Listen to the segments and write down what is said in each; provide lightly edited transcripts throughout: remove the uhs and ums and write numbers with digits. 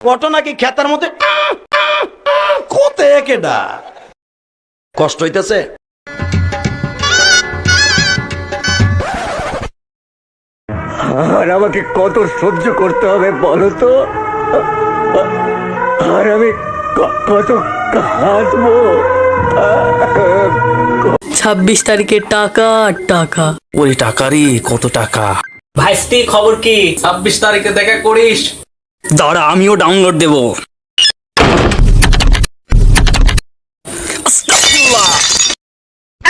কত নাকি খেতার মধ্যে কোতে কেডা কষ্ট হইতেছে। আর আমাকে কত সহ্য করতে হবে বলো তো, আর আমি কত কাঁদবো। 26 তারিখে টাকা আর টাকা। ওই টাকারই কত টাকা। ভাইস্তি খবর কি? 26 তারিখে দেখা করিস। দাঁড়া আমিও ডাউনলোড দেব।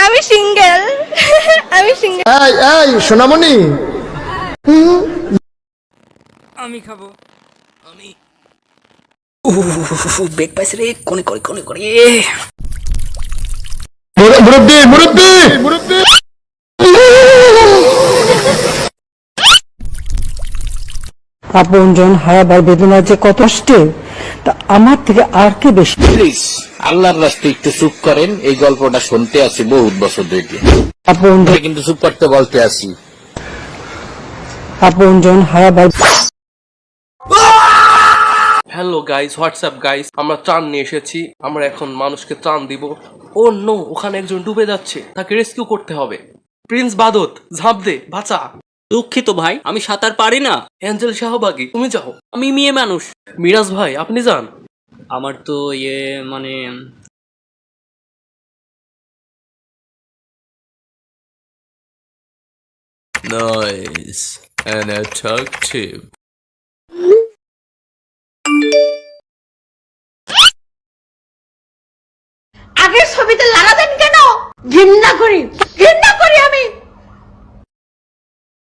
আমি সিঙ্গেল। আমি সিঙ্গেল। এই সোনামণি, আমি খাবো। আমি বেগ পাইছে রে। কোনে করে কোনে করে মুরব্বি মুরব্বি মুরব্বি, আপনজন হারাবার বেদনা যে কত কষ্টে, তা আমার থেকে আর কে বেশি। প্লিজ আল্লাহর রাস্তায় একটু চুপ করেন। এই গল্পটা শুনতে আসি বহুত বছর ধরে, আপনজন কিন্তু চুপ করতে বলতে আসি। আপনজন হারাবার। হ্যালো গাইস, হোয়াটসঅ্যাপ গাইস, আমরা ত্রাণ নিয়ে এসেছি। আমরা এখন মানুষকে ত্রাণ দিব। ও নো, ওখানে একজন ডুবে যাচ্ছে, তাকে রেস্কিউ করতে হবে। প্রিন্স বাদত, ঝাঁপ দে, বাঁচা। দুঃখিত ভাই, আমি সাঁতার পারি না। অ্যাঞ্জেল শাহবাগী, তুমি যাও। আমি মেয়ে মানুষ। মিরাজ ভাই, আপনি যান। আমার তো মানে Nice and attractive. আগের ছবিতে লাগাতেন কেন? ঘৃণা করি।